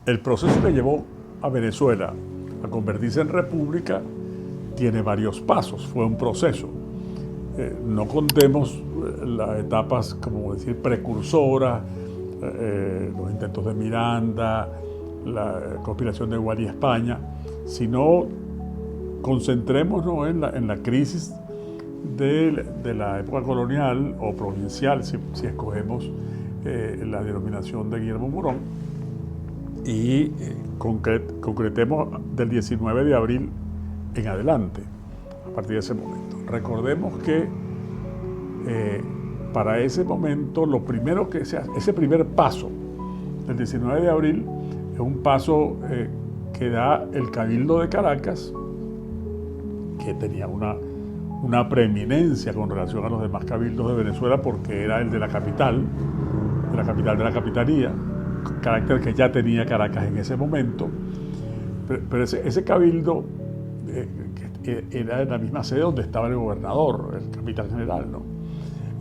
El proceso que llevó a Venezuela a convertirse en república tiene varios pasos, fue un proceso. No contemos las etapas, como decir, precursoras, los intentos de Miranda, la conspiración de Guari España, sino concentrémonos en la crisis de la época colonial o provincial, si escogemos la denominación de Guillermo Morón, y concretemos del 19 de abril en adelante, a partir de ese momento. Recordemos que para ese momento lo primero que se hace, ese primer paso del 19 de abril es un paso que da el Cabildo de Caracas, que tenía una preeminencia con relación a los demás cabildos de Venezuela porque era el de la capital de la capitanía, carácter que ya tenía Caracas en ese momento, pero ese cabildo era en la misma sede donde estaba el gobernador, el capitán general, ¿no?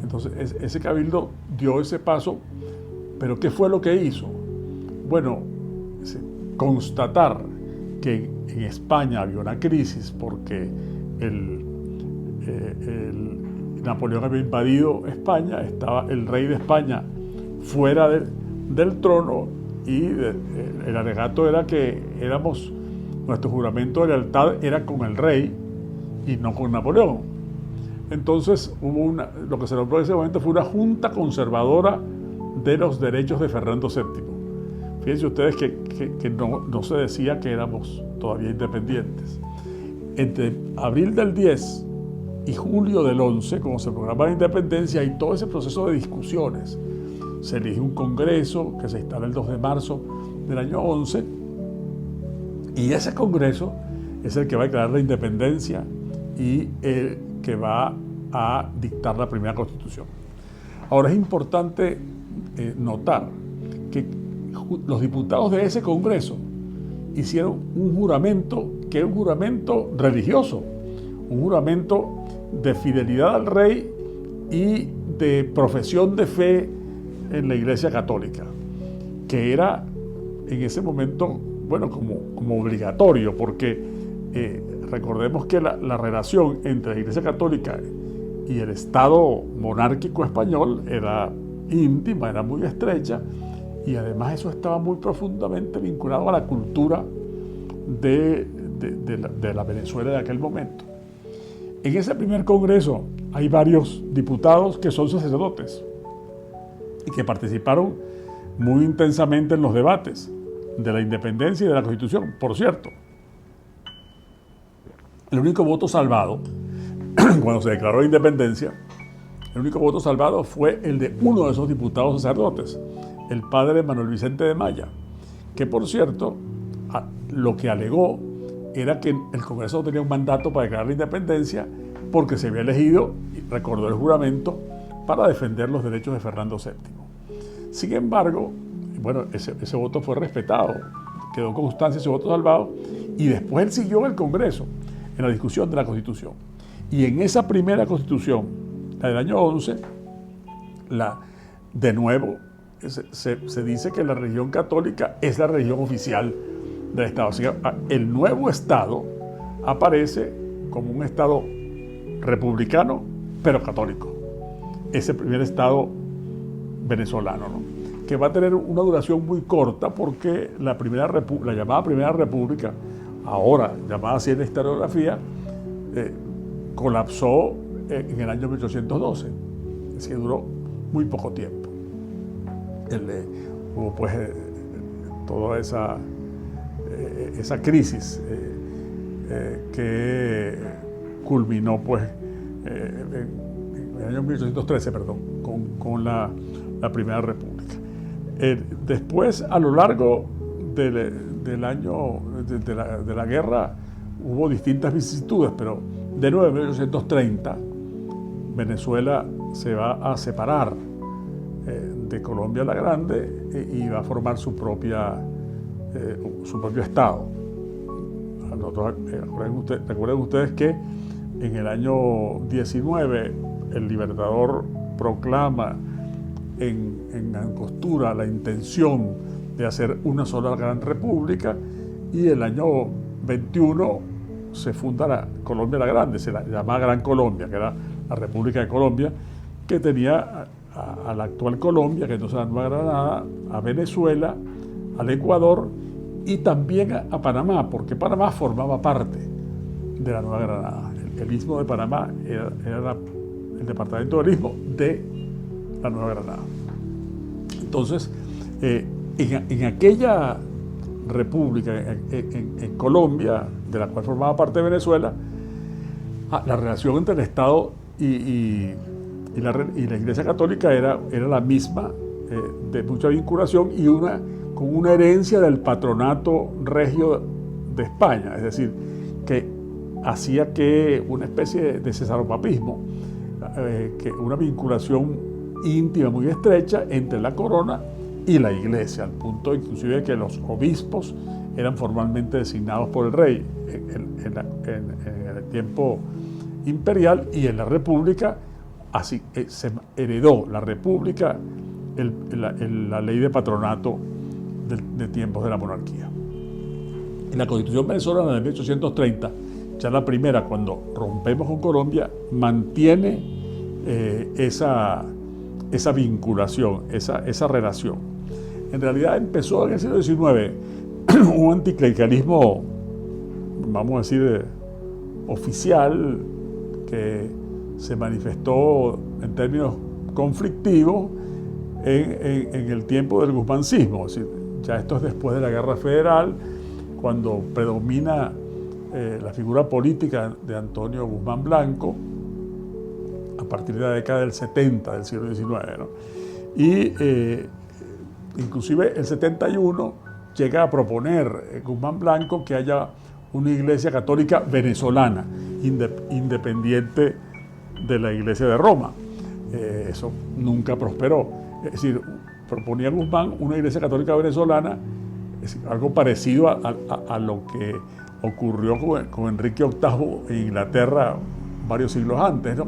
Entonces ese cabildo dio ese paso, pero ¿qué fue lo que hizo? Bueno, constatar que en España había una crisis porque Napoleón había invadido España, estaba el rey de España fuera del trono y el alegato era que nuestro juramento de lealtad era con el rey y no con Napoleón. Entonces lo que se nombró en ese momento fue una junta conservadora de los derechos de Fernando VII. Fíjense ustedes que no se decía que éramos todavía independientes. Entre abril del 10 y julio del 11, como se programa la independencia, hay todo ese proceso de discusiones. Se elige un congreso que se instala el 2 de marzo del año 11, y ese congreso es el que va a declarar la independencia y el que va a dictar la primera constitución. Ahora es importante notar que los diputados de ese congreso hicieron un juramento que es un juramento religioso, un juramento de fidelidad al rey y de profesión de fe en la Iglesia Católica, que era en ese momento, bueno, como obligatorio, porque recordemos que la relación entre la Iglesia Católica y el Estado monárquico español era íntima, era muy estrecha, y además eso estaba muy profundamente vinculado a la cultura de la Venezuela de aquel momento. En ese primer congreso hay varios diputados que son sacerdotes y que participaron muy intensamente en los debates de la independencia y de la Constitución. Por cierto, el único voto salvado, cuando se declaró la independencia, el único voto salvado fue el de uno de esos diputados sacerdotes, el padre Manuel Vicente de Maya, que por cierto, lo que alegó era que el Congreso no tenía un mandato para declarar la independencia porque se había elegido, y recordó el juramento, para defender los derechos de Fernando VII. Sin embargo, bueno, ese voto fue respetado, quedó constancia ese voto salvado, y después él siguió en el Congreso, en la discusión de la Constitución. Y en esa primera Constitución, la del año 11, de nuevo, se dice que la religión católica es la religión oficial del Estado. Así que el nuevo Estado aparece como un Estado republicano, pero católico. Ese primer Estado venezolano, ¿no? Que va a tener una duración muy corta porque la llamada Primera República, ahora llamada así en la historiografía, colapsó en el año 1812. Es que duró muy poco tiempo. Hubo pues toda esa crisis que culminó pues en el año 1813, perdón, con la Primera República. Después, a lo largo del año de la guerra, hubo distintas vicisitudes, pero de nuevo en 1830 Venezuela se va a separar de Colombia la Grande y va a formar su propio estado. Recuerden ustedes que en el año 19 el Libertador proclama en Angostura la intención de hacer una sola gran república, y el año 21 se funda la Colombia la Grande, se la llamaba Gran Colombia, que era la República de Colombia, que tenía a la actual Colombia, que entonces era la Nueva Granada, a Venezuela, al Ecuador y también a Panamá, porque Panamá formaba parte de la Nueva Granada. El Istmo de Panamá era el departamento del Istmo de la Nueva Granada. Entonces, en aquella república, en Colombia, de la cual formaba parte de Venezuela, la relación entre el Estado y la Iglesia Católica era la misma, de mucha vinculación y con una herencia del patronato regio de España, es decir, que hacía que una especie de cesaropapismo, que una vinculación íntima muy estrecha entre la corona y la iglesia, al punto inclusive que los obispos eran formalmente designados por el rey en el tiempo imperial, y en la república así se heredó la república la ley de patronato de tiempos de la monarquía. En la Constitución venezolana de 1830, ya la primera, cuando rompemos con Colombia, mantiene esa vinculación, esa relación. En realidad empezó en el siglo XIX un anticlericalismo, vamos a decir, oficial, que se manifestó en términos conflictivos en el tiempo del guzmancismo. Es decir, ya esto es después de la Guerra Federal, cuando predomina la figura política de Antonio Guzmán Blanco, a partir de la década del 70 del siglo XIX, ¿no? Y inclusive el 71 llega a proponer Guzmán Blanco que haya una iglesia católica venezolana, independiente de la iglesia de Roma. Eso nunca prosperó. Es decir, proponía Guzmán una iglesia católica venezolana, es decir, algo parecido a lo que ocurrió con Enrique VIII en Inglaterra varios siglos antes, ¿no?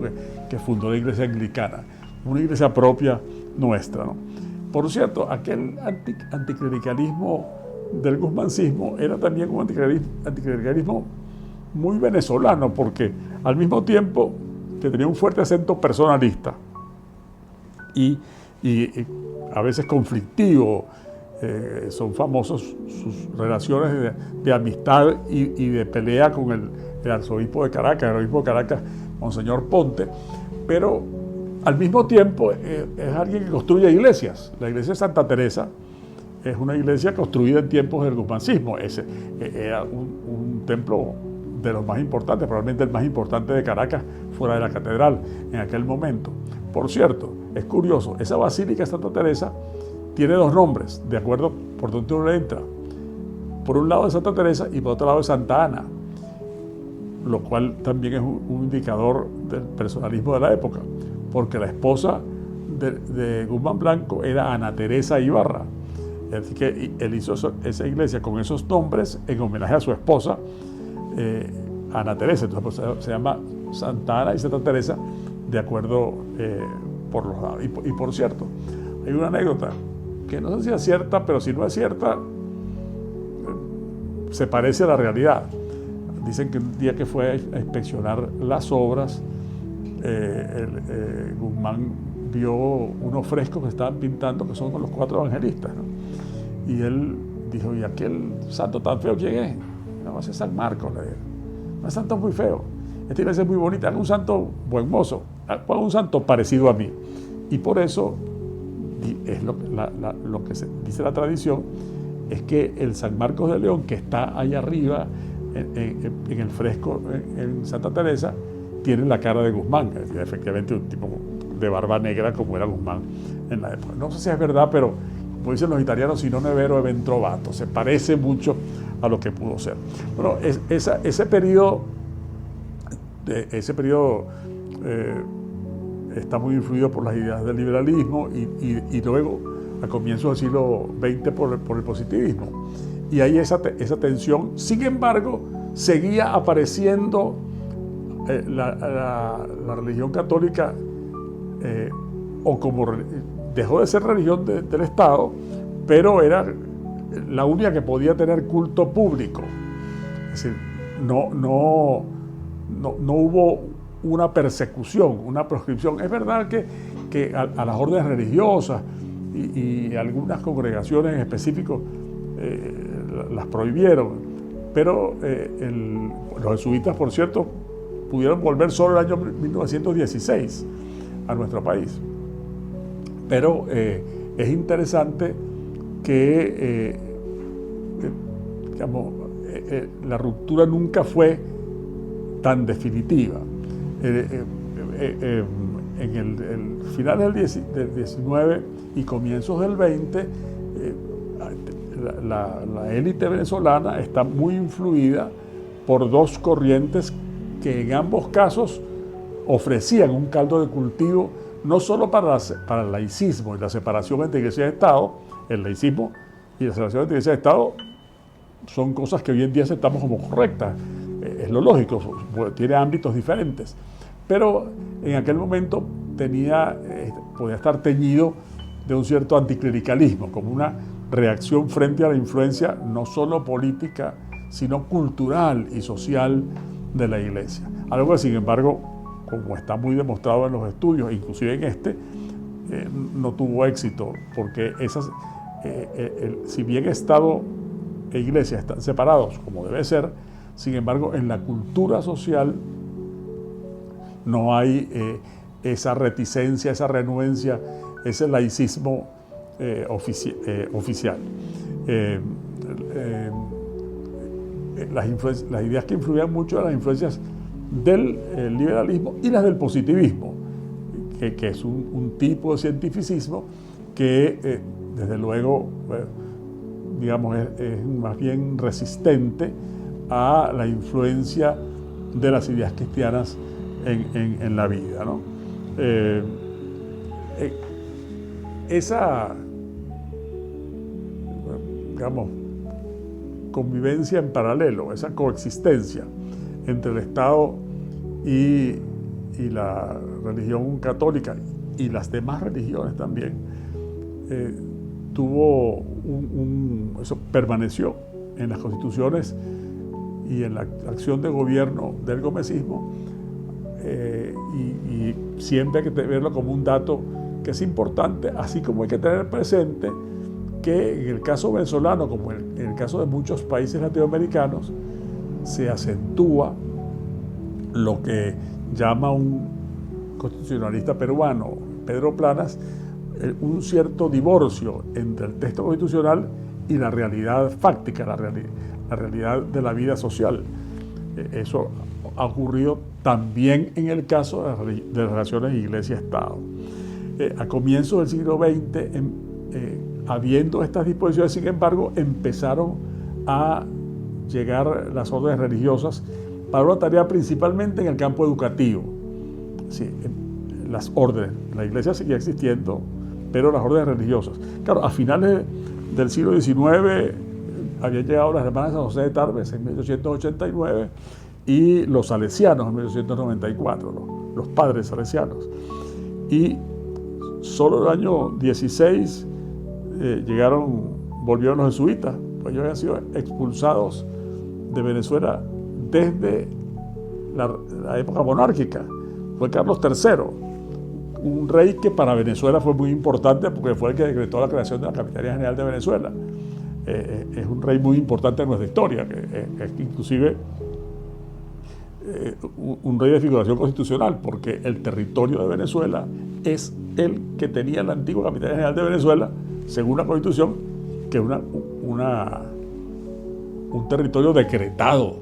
que fundó la iglesia anglicana, una iglesia propia nuestra, ¿no? Por cierto, aquel anticlericalismo del guzmancismo era también un anticlericalismo muy venezolano, porque al mismo tiempo que tenía un fuerte acento personalista y a veces conflictivo. Son famosos sus relaciones de amistad y de pelea con el arzobispo de Caracas, el obispo de Caracas, Monseñor Ponte, pero al mismo tiempo es alguien que construye iglesias. La iglesia de Santa Teresa es una iglesia construida en tiempos del guzmancismo. Era un templo de los más importantes, probablemente el más importante de Caracas, fuera de la catedral en aquel momento. Por cierto, es curioso, esa basílica de Santa Teresa tiene dos nombres, de acuerdo por donde uno entra. Por un lado de Santa Teresa y por otro lado de Santa Ana, lo cual también es un indicador del personalismo de la época, porque la esposa de Guzmán Blanco era Ana Teresa Ibarra. Así que él hizo esa iglesia con esos nombres en homenaje a su esposa, Ana Teresa. Entonces pues, se llama Santa Ana y Santa Teresa, de acuerdo por los lados. Y por cierto, hay una anécdota que no sé si es cierta, pero si no es cierta, se parece a la realidad. Dicen que un día que fue a inspeccionar las obras, Guzmán vio unos frescos que estaban pintando, que son con los 4 evangelistas, ¿no? Y él dijo, ¿y aquel santo tan feo quién es? No, ese es San Marcos, le dijo. No, es santo muy feo. Esta iglesia es muy bonita, haga un santo buen mozo, haga un santo parecido a mí. Y por eso es lo que dice la tradición, es que el San Marcos de León, que está ahí arriba en el fresco en Santa Teresa, tiene la cara de Guzmán, efectivamente un tipo de barba negra como era Guzmán en la época. No sé si es verdad, pero como dicen los italianos, si no ne vero e ben trovato, se parece mucho a lo que pudo ser. Bueno, ese periodo está muy influido por las ideas del liberalismo y luego a comienzos del siglo XX por el positivismo. Y hay esa tensión. Sin embargo, seguía apareciendo la religión católica, dejó de ser religión del Estado, pero era la única que podía tener culto público. Es decir, no hubo una persecución, una proscripción. Es verdad que a las órdenes religiosas y algunas congregaciones en específico las prohibieron, pero los jesuitas, por cierto, pudieron volver solo el año 1916 a nuestro país. Pero es interesante que digamos, la ruptura nunca fue tan definitiva. En el final del 19 y comienzos del 20, la élite venezolana está muy influida por dos corrientes que en ambos casos ofrecían un caldo de cultivo no solo para el laicismo y la separación entre Iglesia y Estado. El laicismo y la separación entre Iglesia y Estado son cosas que hoy en día aceptamos como correctas. Es lo lógico, tiene ámbitos diferentes. Pero en aquel momento podía estar teñido de un cierto anticlericalismo, como una reacción frente a la influencia no solo política, sino cultural y social de la Iglesia. Algo que, sin embargo, como está muy demostrado en los estudios, inclusive en no tuvo éxito, porque si bien Estado e Iglesia están separados, como debe ser, sin embargo, en la cultura social no hay esa reticencia, esa renuencia, ese laicismo oficial. Las ideas que influían mucho eran las influencias del liberalismo y las del positivismo, que es un tipo de cientificismo que desde luego digamos es más bien resistente a la influencia de las ideas cristianas en la vida, ¿no? Esa, digamos, convivencia en paralelo, esa coexistencia entre el Estado y la religión católica y las demás religiones también, eso permaneció en las constituciones y en la acción de gobierno del gomecismo, y siempre hay que verlo como un dato que es importante, así como hay que tener presente que en el caso venezolano, como en el caso de muchos países latinoamericanos, se acentúa lo que llama un constitucionalista peruano, Pedro Planas, un cierto divorcio entre el texto constitucional y la realidad fáctica, la realidad de la vida social. Eso ha ocurrido también en el caso de las relaciones Iglesia-Estado. A comienzos del siglo XX, habiendo estas disposiciones, sin embargo, empezaron a llegar las órdenes religiosas para una tarea principalmente en el campo educativo. Sí, las órdenes, la Iglesia seguía existiendo, pero las órdenes religiosas. Claro, a finales del siglo XIX habían llegado las hermanas San José de Tarbes en 1889 y los salesianos en 1894, los padres salesianos. Y solo el año 16 volvieron los jesuitas, pues ellos habían sido expulsados de Venezuela desde la época monárquica. Fue Carlos III, un rey que para Venezuela fue muy importante porque fue el que decretó la creación de la Capitanía General de Venezuela. Es un rey muy importante en nuestra historia, que es inclusive un rey de figuración constitucional, porque el territorio de Venezuela es el que tenía la antigua Capitanía General de Venezuela, según la Constitución, que es un territorio decretado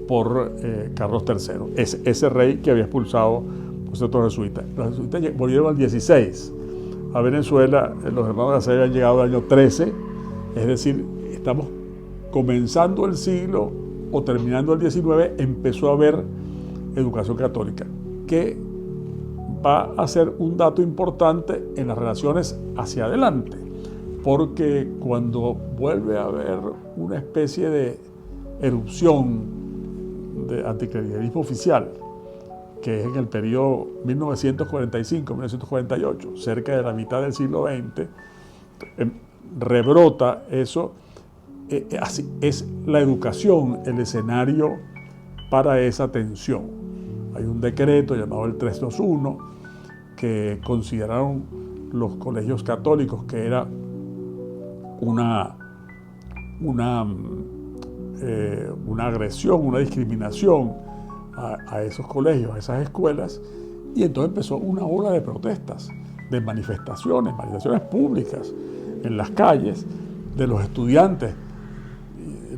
por Carlos III, ese rey que había expulsado los jesuitas. Los jesuitas volvieron al 16 a Venezuela, los hermanos de la Salle habían llegado al año 13, es decir, estamos comenzando el siglo o terminando el 19, empezó a haber educación católica, que va a ser un dato importante en las relaciones hacia adelante, porque cuando vuelve a haber una especie de erupción de anticlericalismo oficial, que es en el periodo 1945-1948, cerca de la mitad del siglo XX, rebrota eso así es la educación el escenario para esa tensión. Hay un decreto llamado el 321 que consideraron los colegios católicos que era una agresión, una discriminación a esos colegios, a esas escuelas, y entonces empezó una ola de protestas, de manifestaciones públicas en las calles de los estudiantes,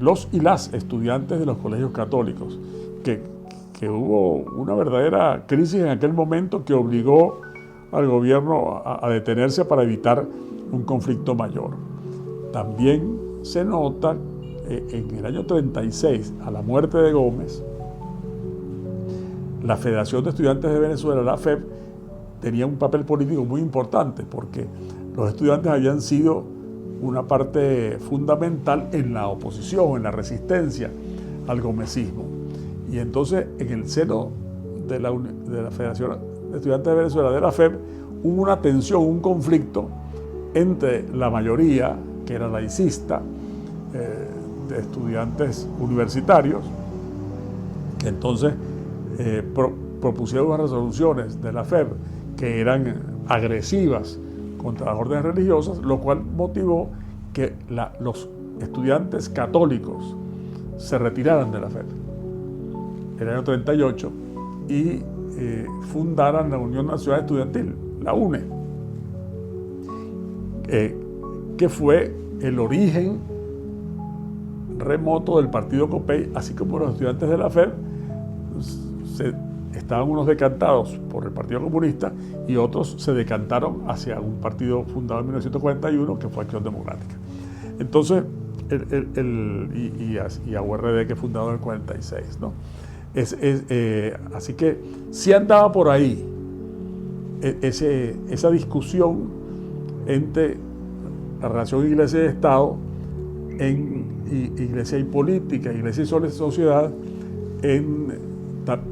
los y las estudiantes de los colegios católicos, que hubo una verdadera crisis en aquel momento que obligó al gobierno a detenerse para evitar un conflicto mayor. También se nota en el año 36, a la muerte de Gómez, la Federación de Estudiantes de Venezuela, la FEB, tenía un papel político muy importante porque los estudiantes habían sido una parte fundamental en la oposición, en la resistencia al gomecismo. Y entonces, en el seno de la Federación de Estudiantes de Venezuela, de la FEB, hubo una tensión, un conflicto entre la mayoría, que era laicista, de estudiantes universitarios, que entonces propusieron unas resoluciones de la FEB que eran agresivas contra las órdenes religiosas, lo cual motivó que los estudiantes católicos se retiraran de la FEB en el año 38 y fundaran la Unión Nacional Estudiantil, la UNE, que fue el origen remoto del partido Copey, así como los estudiantes de la FEB estaban unos decantados por el Partido Comunista y otros se decantaron hacia un partido fundado en 1941 que fue Acción Democrática. Entonces, y a URD, que es fundado en el 46, ¿no? Así que sí andaba por ahí esa discusión entre la relación iglesia y Estado, en iglesia y política, iglesia y sociedad,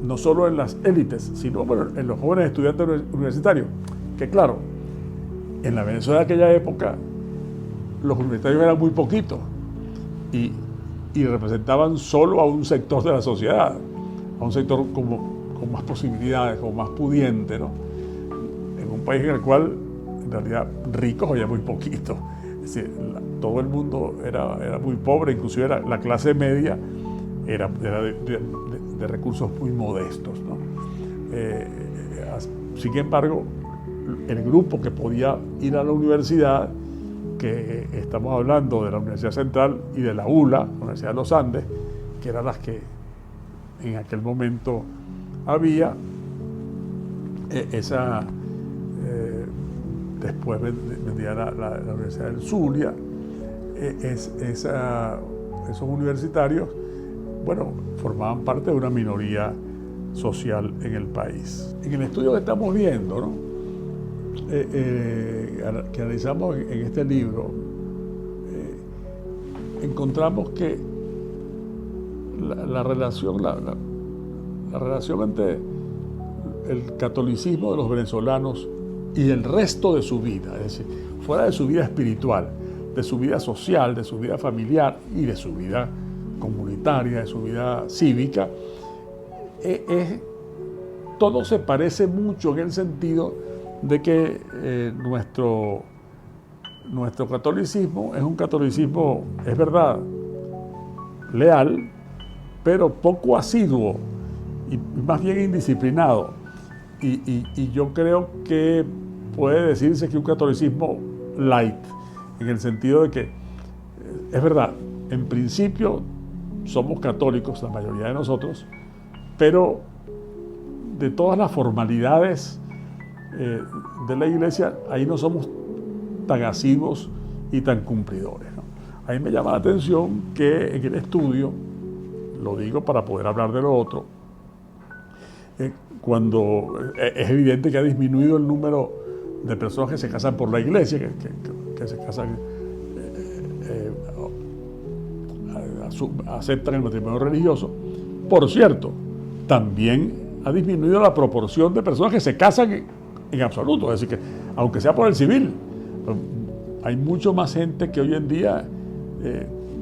no solo en las élites, sino en los jóvenes estudiantes universitarios, que claro, en la Venezuela de aquella época los universitarios eran muy poquitos y representaban solo a un sector de la sociedad, a un sector con más posibilidades, con más pudiente, ¿no? En un país en el cual en realidad ricos había muy poquitos. Es decir, todo el mundo era muy pobre, inclusive la clase media era de recursos muy modestos, ¿no? Sin embargo, el grupo que podía ir a la universidad, que estamos hablando de la Universidad Central y de la ULA, la Universidad de los Andes, que eran las que en aquel momento había, después vendría la Universidad del Zulia, esos universitarios, bueno, formaban parte de una minoría social en el país. En el estudio que estamos viendo, ¿no? Que analizamos en este libro, encontramos que la relación entre el catolicismo de los venezolanos y el resto de su vida, es decir, fuera de su vida espiritual, de su vida social, de su vida familiar y de su vida comunitaria, de su vida cívica, todo se parece mucho en el sentido de que nuestro catolicismo es un catolicismo, es verdad, leal, pero poco asiduo y más bien indisciplinado. Y yo creo que puede decirse que un catolicismo light, en el sentido de que, es verdad, en principio somos católicos, la mayoría de nosotros, pero de todas las formalidades de la iglesia, ahí no somos tan asiduos y tan cumplidores, ¿no? A mí me llama la atención que en el estudio, lo digo para poder hablar de lo otro, cuando es evidente que ha disminuido el número de personas que se casan por la iglesia, que se casan, aceptan el matrimonio religioso. Por cierto, también ha disminuido la proporción de personas que se casan en absoluto, es decir, que aunque sea por el civil, hay mucho más gente que hoy en día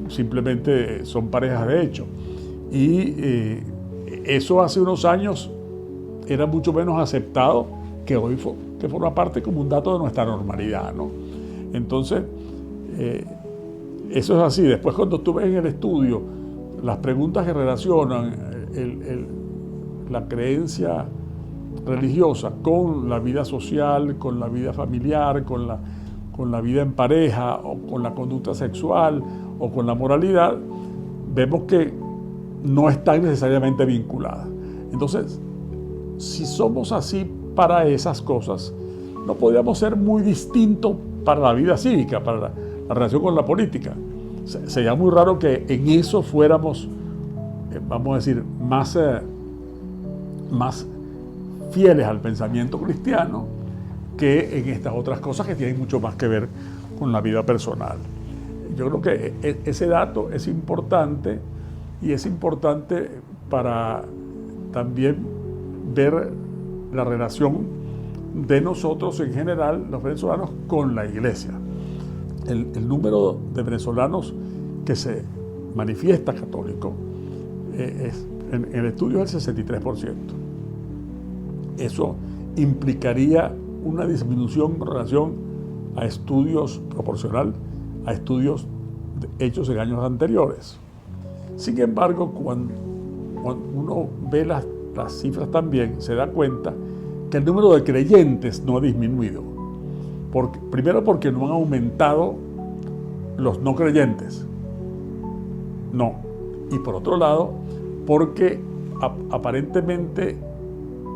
simplemente son parejas de hecho. Y eso hace unos años era mucho menos aceptado que hoy, que forma parte como un dato de nuestra normalidad, ¿no? Entonces, eso es así. Después, cuando tú ves en el estudio las preguntas que relacionan la creencia religiosa con la vida social, con la vida familiar, con la vida en pareja, o con la conducta sexual, o con la moralidad, vemos que no están necesariamente vinculadas. Entonces, si somos así para esas cosas, no podríamos ser muy distintos para la vida cívica, para la relación con la política. Sería muy raro que en eso fuéramos, vamos a decir, más fieles al pensamiento cristiano que en estas otras cosas que tienen mucho más que ver con la vida personal. Yo creo que ese dato es importante, y es importante para también ver la relación de nosotros en general, los venezolanos, con la iglesia. El número de venezolanos que se manifiesta católico en el estudio es el 63%. Eso implicaría una disminución en relación a estudios proporcional a estudios hechos en años anteriores. Sin embargo, cuando uno ve las cifras también, se da cuenta que el número de creyentes no ha disminuido. Primero porque no han aumentado los no creyentes. No. Y por otro lado, porque aparentemente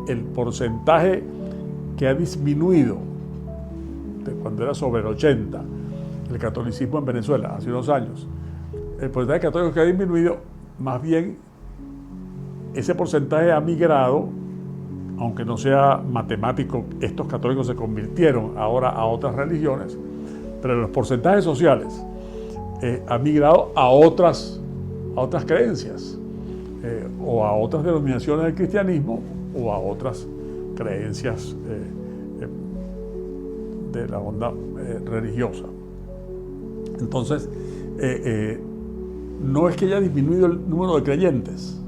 el porcentaje que ha disminuido de cuando era sobre el 80, el catolicismo en Venezuela, hace unos años, el porcentaje católico que ha disminuido, más bien ese porcentaje ha migrado, aunque no sea matemático, estos católicos se convirtieron ahora a otras religiones, pero los porcentajes sociales han migrado a otras creencias, o a otras denominaciones del cristianismo, o a otras creencias de la onda religiosa. Entonces, no es que haya disminuido el número de creyentes,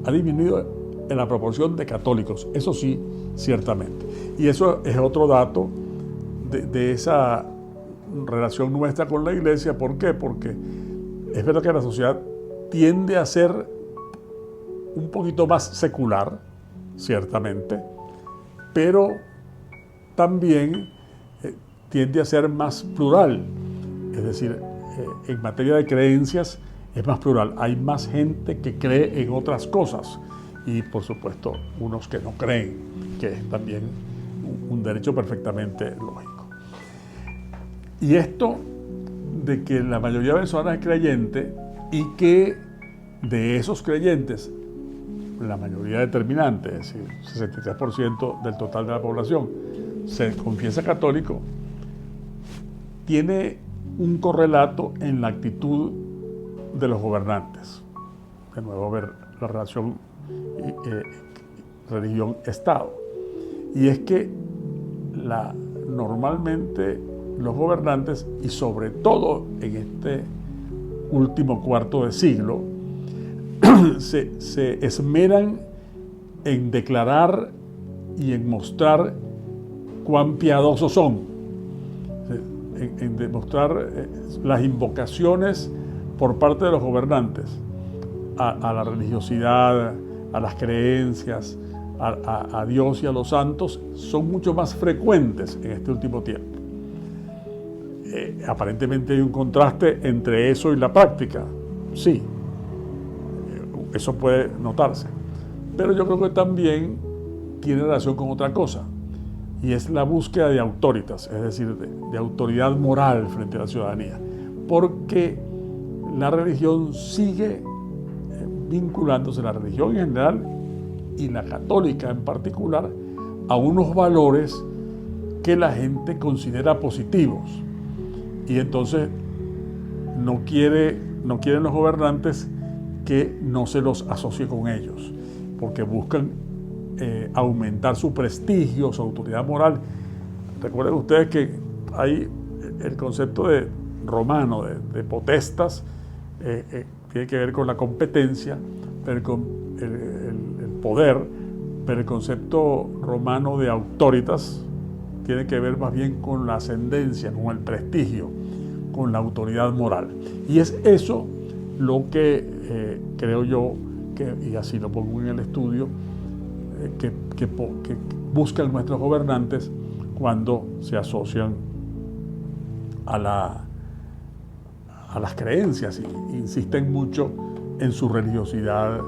ha disminuido en la proporción de católicos, eso sí, ciertamente. Y eso es otro dato de esa relación nuestra con la iglesia. ¿Por qué? Porque es verdad que la sociedad tiende a ser un poquito más secular, ciertamente, pero también tiende a ser más plural. Es decir, en materia de creencias es más plural. Hay más gente que cree en otras cosas y, por supuesto, unos que no creen, que es también un derecho perfectamente lógico. Y esto de que la mayoría de venezolanos es creyente y que de esos creyentes, la mayoría determinante, es decir, 63% del total de la población, se confiesa católico, tiene un correlato en la actitud de los gobernantes. De nuevo, ver la relación religión-Estado. Y es que normalmente los gobernantes, y sobre todo en este último cuarto de siglo, se esmeran en declarar y en mostrar cuán piadosos son, en demostrar las invocaciones por parte de los gobernantes a la religiosidad, a las creencias, a Dios y a los santos, son mucho más frecuentes en este último tiempo. Aparentemente hay un contraste entre eso y la práctica, sí, eso puede notarse, pero yo creo que también tiene relación con otra cosa, y es la búsqueda de autoritas, es decir, de autoridad moral frente a la ciudadanía, porque la religión sigue vinculándose, la religión en general y la católica en particular, a unos valores que la gente considera positivos, y entonces no quieren los gobernantes que no se los asocie con ellos, porque buscan aumentar su prestigio, su autoridad moral. Recuerden ustedes que hay el concepto de romano de potestas tiene que ver con la competencia, pero con el poder, pero el concepto romano de auctoritas tiene que ver más bien con la ascendencia, con el prestigio, con la autoridad moral. Y es eso lo que creo yo, y así lo pongo en el estudio, que buscan nuestros gobernantes cuando se asocian a las creencias e insisten mucho en su religiosidad,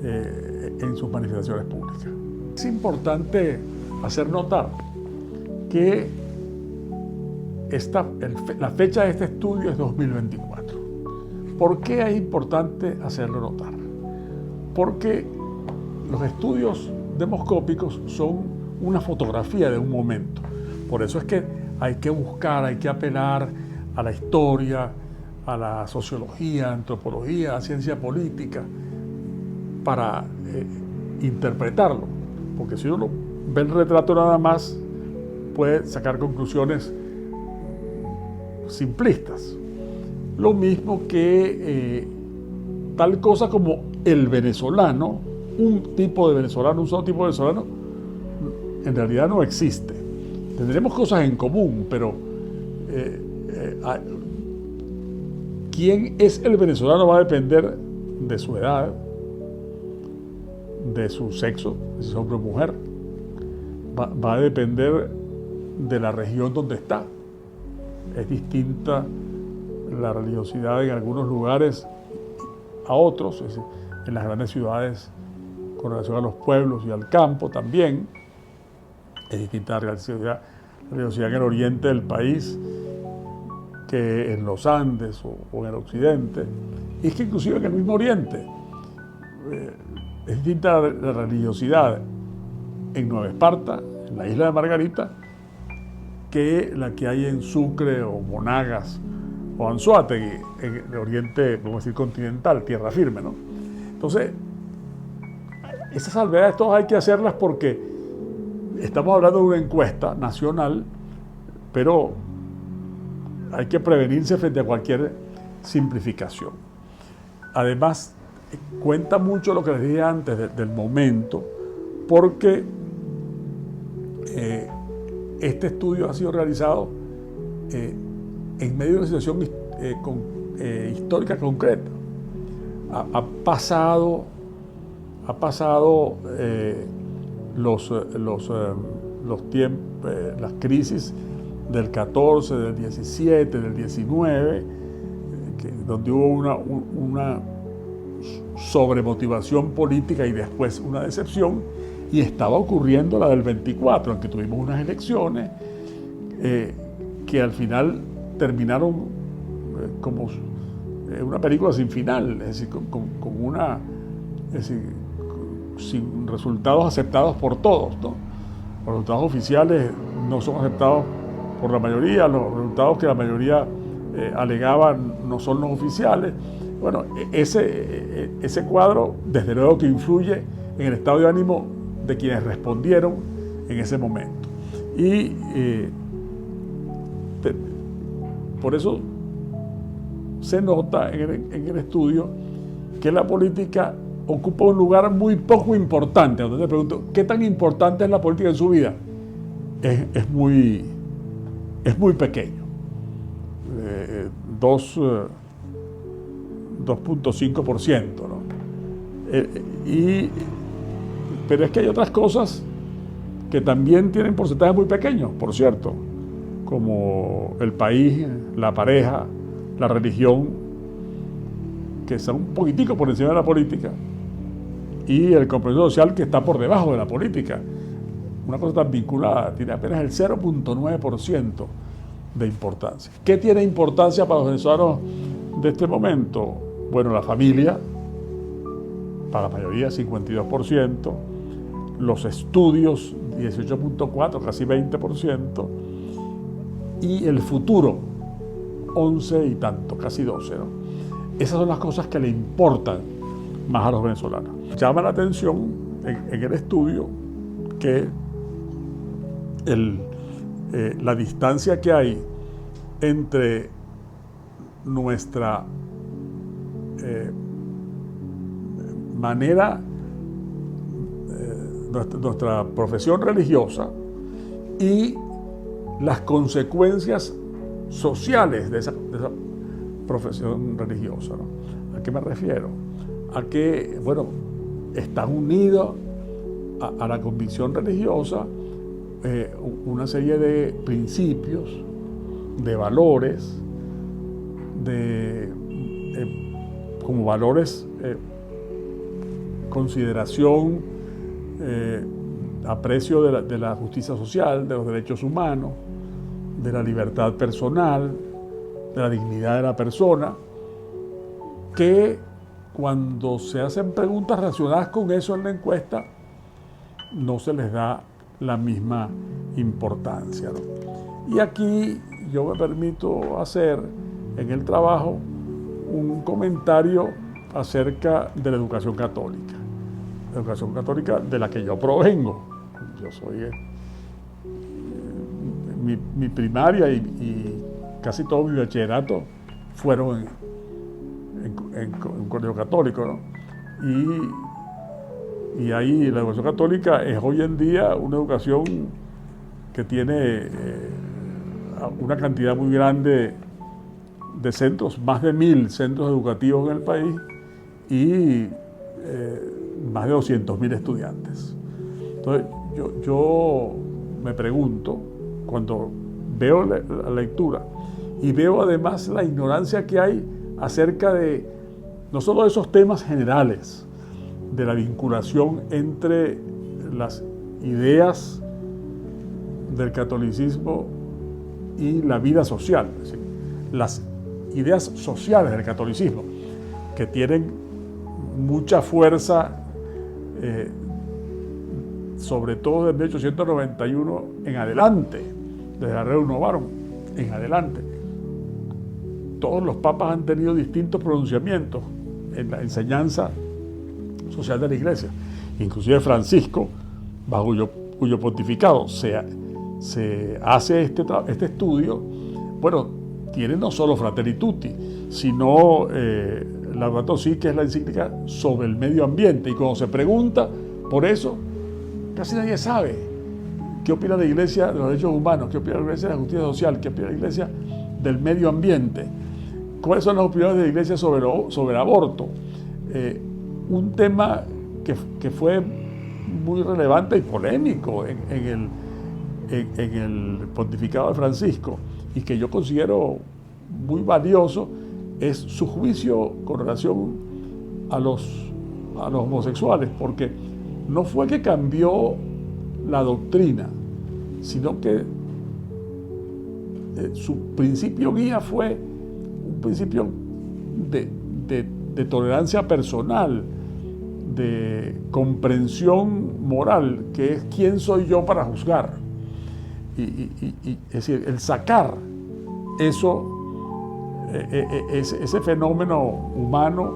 en sus manifestaciones públicas. Es importante hacer notar que la fecha de este estudio es 2024. ¿Por qué es importante hacerlo notar? Porque los estudios demoscópicos son una fotografía de un momento. Por eso es que hay que buscar, hay que apelar a la historia, a la sociología, antropología, a ciencia política, para interpretarlo. Porque si uno ve el retrato nada más, puede sacar conclusiones simplistas. Lo mismo que tal cosa como el venezolano, un tipo de venezolano, un solo tipo de venezolano, en realidad no existe. Tendremos cosas en común, pero quién es el venezolano va a depender de su edad, de su sexo, si es hombre o mujer, va a depender de la región donde está. Es distinta la religiosidad en algunos lugares a otros, es decir, en las grandes ciudades con relación a los pueblos y al campo también. Es distinta la religiosidad en el oriente del país que en los Andes o en el occidente. Y es que inclusive en el mismo oriente es distinta la religiosidad en Nueva Esparta, en la isla de Margarita, que la que hay en Sucre o Monagas o Anzoátegui, en el oriente, vamos a decir, continental, tierra firme, ¿no? Entonces, esas salvedades todas hay que hacerlas porque estamos hablando de una encuesta nacional, pero hay que prevenirse frente a cualquier simplificación. Además, cuenta mucho lo que les dije antes del momento, porque este estudio ha sido realizado en medio de una situación histórica concreta. Ha pasado las crisis del 14, del 17, del 19, donde hubo una sobremotivación política y después una decepción, y estaba ocurriendo la del 24, en que tuvimos unas elecciones que al final terminaron como una película sin final, es decir, sin resultados aceptados por todos, ¿no? Los resultados oficiales no son aceptados por la mayoría, los resultados que la mayoría alegaban no son los oficiales. Bueno, ese cuadro desde luego que influye en el estado de ánimo de quienes respondieron en ese momento. Y por eso se nota en el estudio que la política ocupa un lugar muy poco importante. Entonces te pregunto, ¿qué tan importante es la política en su vida? Es muy pequeño. 2.5%, ¿no? Pero es que hay otras cosas que también tienen porcentajes muy pequeños, por cierto, como el país, la pareja, la religión, que están un poquitico por encima de la política, y el compromiso social, que está por debajo de la política. Una cosa tan vinculada, tiene apenas el 0.9% de importancia. ¿Qué tiene importancia para los venezolanos de este momento? Bueno, la familia, para la mayoría 52%, los estudios 18.4%, casi 20%, y el futuro 11 y tanto, casi 12%, ¿no? Esas son las cosas que le importan más a los venezolanos. Llama la atención en el estudio que la distancia que hay entre nuestra manera, nuestra profesión religiosa y las consecuencias sociales de esa profesión religiosa, ¿no? ¿A qué me refiero? A que, bueno, están unidos a la convicción religiosa una serie de principios, de valores, como valores, consideración, aprecio de la justicia social, de los derechos humanos, de la libertad personal, de la dignidad de la persona, que cuando se hacen preguntas relacionadas con eso en la encuesta, no se les da la misma importancia, ¿no? Y aquí yo me permito hacer en el trabajo un comentario acerca de la educación católica. La educación católica de la que yo provengo. Yo soy mi primaria y casi todo mi bachillerato fueron en un colegio católico, ¿no? Y ahí la educación católica es hoy en día una educación que tiene una cantidad muy grande de centros, más de 1000 centros educativos en el país y más de 200.000 estudiantes. Entonces yo me pregunto, cuando veo la lectura y veo además la ignorancia que hay acerca de no solo de esos temas generales, de la vinculación entre las ideas del catolicismo y la vida social, es decir, las ideas sociales del catolicismo, que tienen mucha fuerza, sobre todo desde 1891 en adelante, desde la Rerum Novarum en adelante. Todos los papas han tenido distintos pronunciamientos en la enseñanza social de la Iglesia. Inclusive Francisco, bajo cuyo pontificado se hace este estudio, bueno, tiene no solo Fratelli Tutti, sino Laudato Si, que es la encíclica sobre el medio ambiente. Y cuando se pregunta por eso, casi nadie sabe qué opina la Iglesia de los derechos humanos, qué opina la Iglesia de la justicia social, qué opina la Iglesia del medio ambiente, cuáles son las opiniones de la Iglesia sobre el aborto. Un tema que fue muy relevante y polémico en el pontificado de Francisco y que yo considero muy valioso es su juicio con relación a los homosexuales, porque no fue que cambió la doctrina, sino que su principio guía fue un principio de tolerancia personal, de comprensión moral, que es quién soy yo para juzgar. Es decir, el sacar eso, ese fenómeno humano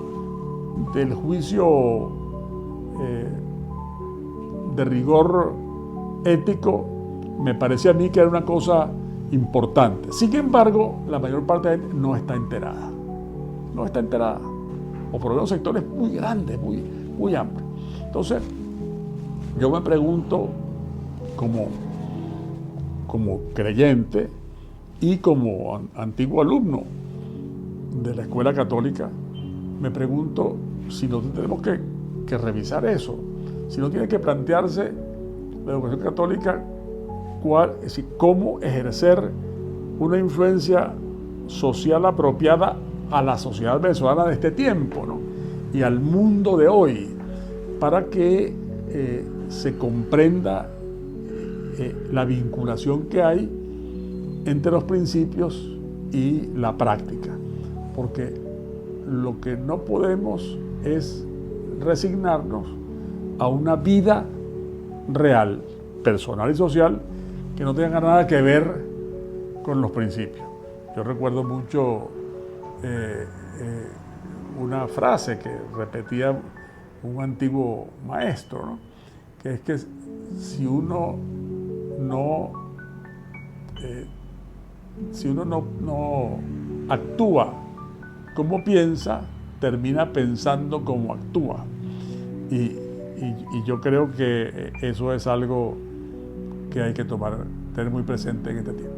del juicio de rigor ético, me parece a mí que era una cosa importante. Sin embargo, la mayor parte de la gente no está enterada. No está enterada. O por lo menos sectores muy grandes, muy amplios. Entonces, yo me pregunto, como creyente y como antiguo alumno de la escuela católica, me pregunto si no tenemos que revisar eso, si no tiene que plantearse la educación católica, es decir, cómo ejercer una influencia social apropiada a la sociedad venezolana de este tiempo, ¿no? Y al mundo de hoy, para que se comprenda la vinculación que hay entre los principios y la práctica. Porque lo que no podemos es resignarnos a una vida real, personal y social, que no tenga nada que ver con los principios. Yo recuerdo mucho una frase que repetía un antiguo maestro, ¿no? Que es que si uno no actúa como piensa, termina pensando como actúa. Y yo creo que eso es algo que hay que tener muy presente en este tiempo.